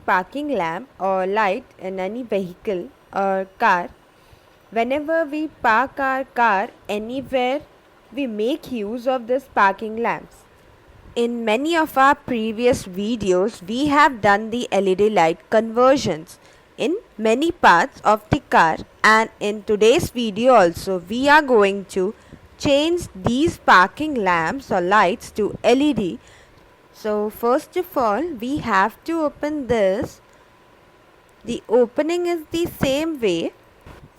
parking lamp or light in any vehicle or car, whenever we park our car anywhere, we make use of this parking lamps. In many of our previous videos, we have done the LED light conversions in many parts of the car, and in today's video also we are going to change these parking lamps or lights to LED. So first of all, we have to open this. The opening is the same way.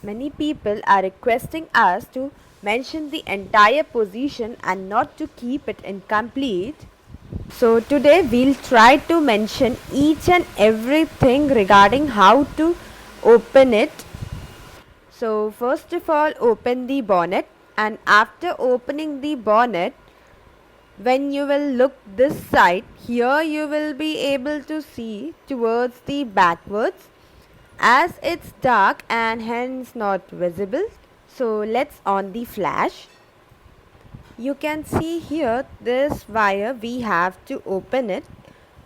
Many people are requesting us to mention the entire position and not to keep it incomplete. So today we'll try to mention each and everything regarding how to open it. So first of all, open the bonnet, and after opening the bonnet, when you will look this side, here you will be able to see towards the backwards, as it's dark and hence not visible. So let's on the flash. You can see here this wire, we have to open it,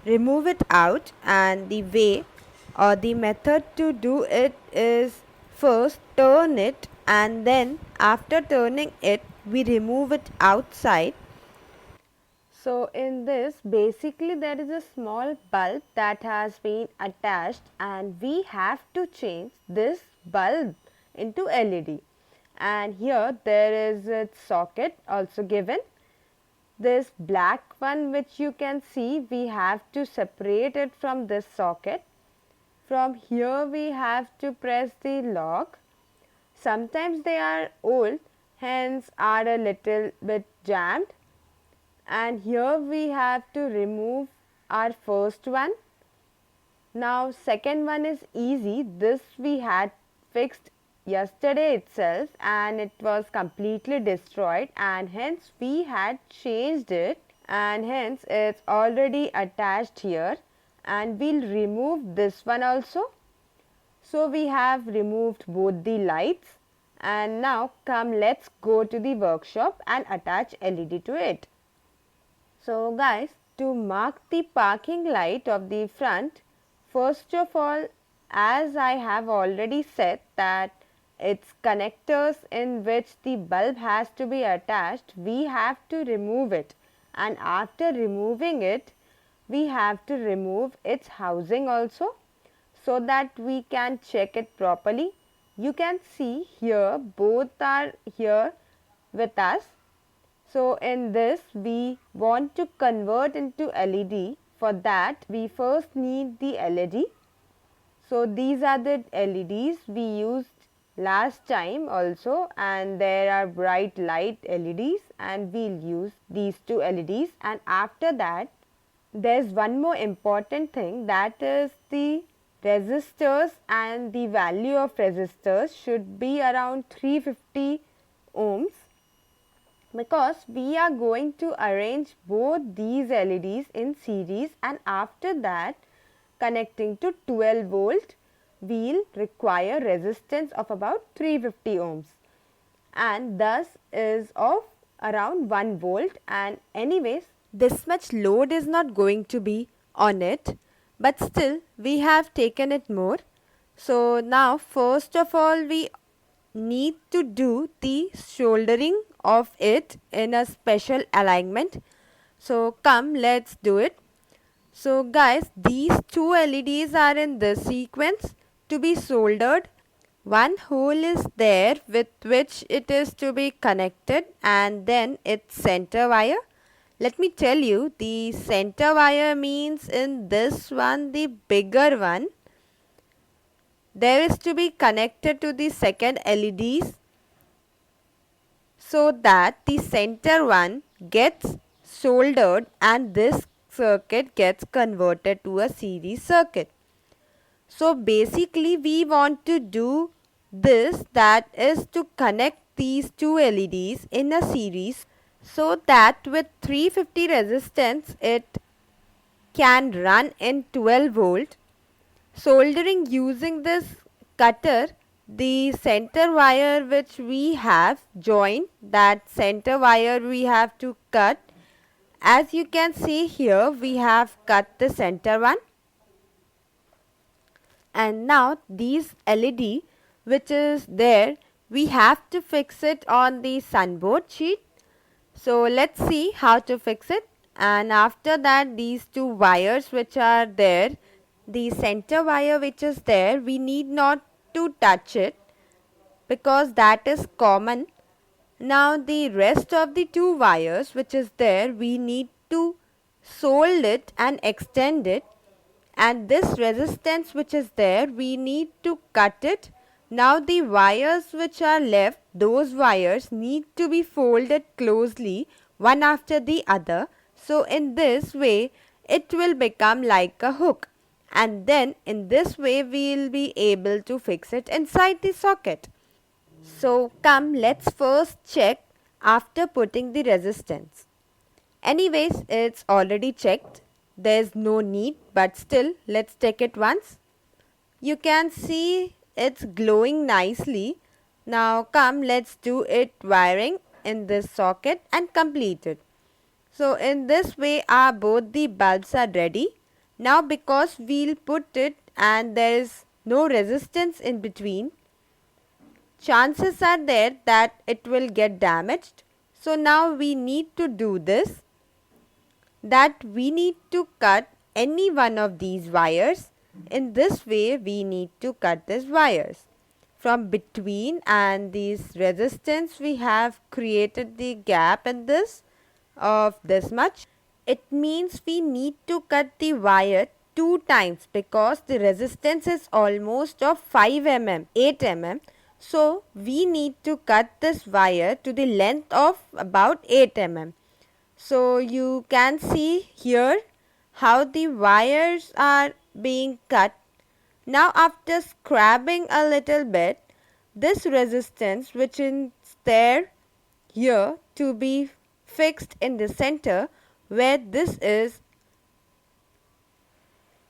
remove it out, and the way or the method to do it is first turn it, and then after turning it we remove it outside. So in this, basically there is a small bulb that has been attached, and we have to change this bulb into LED. And here there is its socket also given. This black one which you can see, we have to separate it from this socket. From here we have to press the lock. Sometimes they are old, hence are a little bit jammed. And here we have to remove our first one. Now second one is easy. This we had fixed yesterday itself and it was completely destroyed, and hence we had changed it, and hence it's already attached here, and we'll remove this one also. So we have removed both the lights, and now come, let's go to the workshop and attach LED to it. So guys, to mark the parking light of the front, first of all, as I have already said that its connectors in which the bulb has to be attached, we have to remove it, and after removing it we have to remove its housing also, so that we can check it properly. You can see here both are here with us. So in this we want to convert into LED. For that we first need the LED. So these are the LEDs we used last time also, and there are bright light LEDs, and we'll use these two LEDs. And after that there's one more important thing, that is the resistors, and the value of resistors should be around 350 ohms, because we are going to arrange both these LEDs in series, and after that connecting to 12 volt we'll require resistance of about 350 ohms, and thus is of around 1 volt. And anyways, this much load is not going to be on it, but still we have taken it more. So now first of all we need to do the soldering of it in a special alignment. So come, let's do it. So guys, these two LEDs are in this sequence to be soldered. One hole is there with which it is to be connected, and then its center wire. Let me tell you, the center wire means in this one, the bigger one, there is to be connected to the second LEDs, so that the center one gets soldered and this circuit gets converted to a series circuit. So basically we want to do this, that is to connect these two LEDs in a series, so that with 350 resistance it can run in 12 volt. Soldering using this cutter, the center wire which we have joined, that center wire we have to cut. As you can see here, we have cut the center one. And now these LED which is there, we have to fix it on the sunboard sheet. So let's see how to fix it. And after that, these two wires which are there, the center wire which is there, we need not to touch it because that is common. Now the rest of the two wires which is there, we need to sold it and extend it, and this resistance which is there, we need to cut it. Now the wires which are left, those wires need to be folded closely one after the other. So in this way it will become like a hook, and then in this way we will be able to fix it inside the socket. So come, let's first check after putting the resistance. Anyways, it's already checked. There's no need, but still let's check it once. You can see it's glowing nicely. Now come, let's do it wiring in this socket and complete it. So in this way our both the bulbs are ready. Now because we'll put it and there is no resistance in between, chances are there that it will get damaged. So now we need to do this, that we need to cut any one of these wires. In this way we need to cut these wires from between, and this resistance we have created the gap in this of this much. It means we need to cut the wire 2 times because the resistance is almost of 5 mm, 8 mm. So we need to cut this wire to the length of about 8 mm. So you can see here how the wires are being cut. Now after scrapping a little bit, this resistance which is there here to be fixed in the center where this is.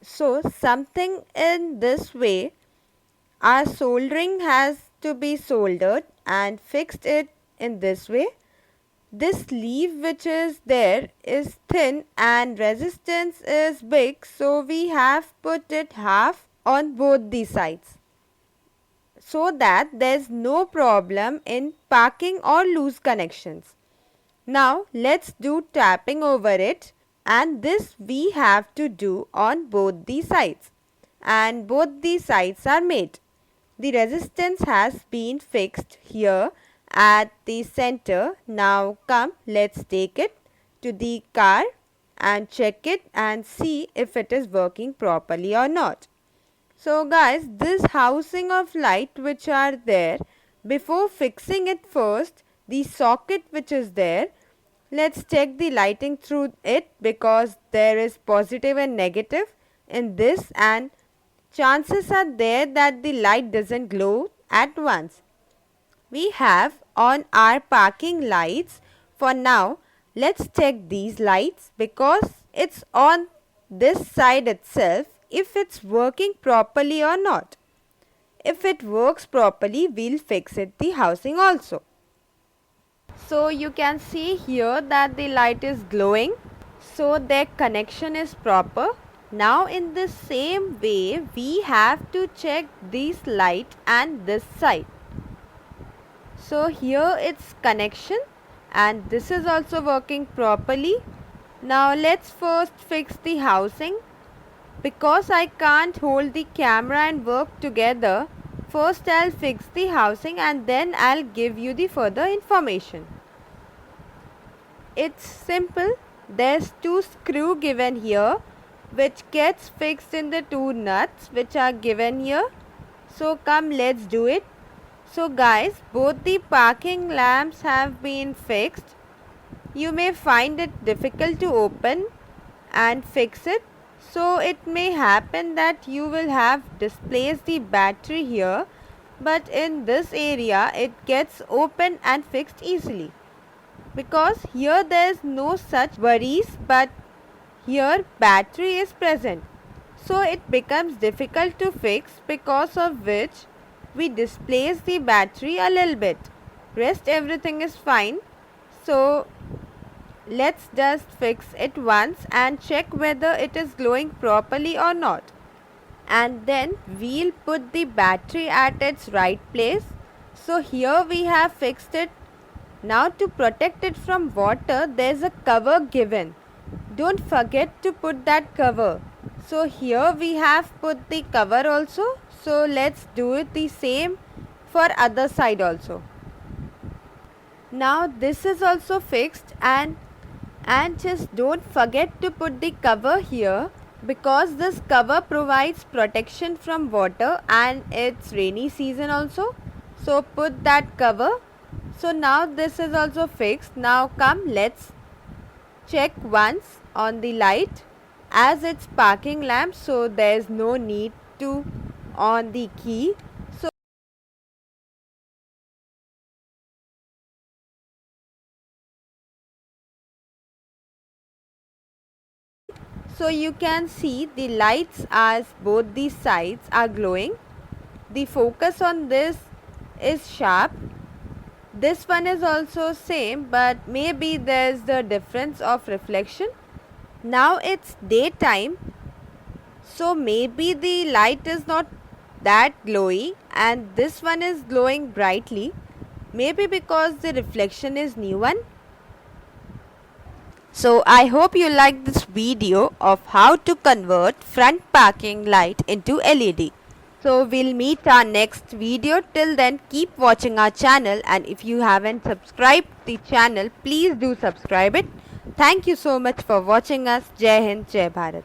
So something in this way our soldering has to be soldered and fixed it in this way. This sleeve which is there is thin and resistance is big, so we have put it half on both the sides so that there is no problem in parking or loose connections. Now let's do tapping over it, and this we have to do on both the sides, and both the sides are made. The resistance has been fixed here at the center. Now come, let's take it to the car and check it and see if it is working properly or not. So guys, this housing of light which are there, before fixing it first, the socket which is there, let's check the lighting through it because there is positive and negative in this, and chances are there that the light doesn't glow at once. We have on our parking lights. For now, let's check these lights because it's on this side itself, if it's working properly or not. If it works properly, we'll fix it the housing also. So you can see here that the light is glowing, so their connection is proper. Now in the same way we have to check this light and this side. So here it's connection and this is also working properly. Now let's first fix the housing. Because I can't hold the camera and work together, first I'll fix the housing and then I'll give you the further information. It's simple. There's 2 screws given here which gets fixed in the 2 nuts which are given here. So come, let's do it. So guys, both the parking lamps have been fixed. You may find it difficult to open and fix it. So it may happen that you will have displaced the battery here, but in this area it gets opened and fixed easily. Because here there is no such worries, but here battery is present. So it becomes difficult to fix, because of which we displace the battery a little bit. Rest everything is fine. So let's just fix it once and check whether it is glowing properly or not. and then we'll put the battery at its right place. So here we have fixed it. Now to protect it from water, there's a cover given. Don't forget to put that cover. So here we have put the cover also. So let's do it the same for other side also. Now this is also fixed, and just don't forget to put the cover here, because this cover provides protection from water and it's rainy season also. So put that cover. So now this is also fixed. Now come, let's check once on the light, as it's parking lamp, so there's no need to on the key. So you can see the lights as both the sides are glowing. The focus on this is sharp. This one is also same, but maybe there's the difference of reflection. Now it's daytime, so maybe the light is not that glowy and this one is glowing brightly. Maybe because the reflection is new one. So I hope you liked this video of how to convert front parking light into LED. So we'll meet our next video. Till then, keep watching our channel, and if you haven't subscribed the channel, please do subscribe it. Thank you so much for watching us. Jai Hind, Jai Bharat.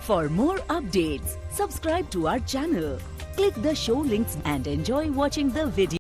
For more updates, subscribe to our channel. Click the show links and enjoy watching the video.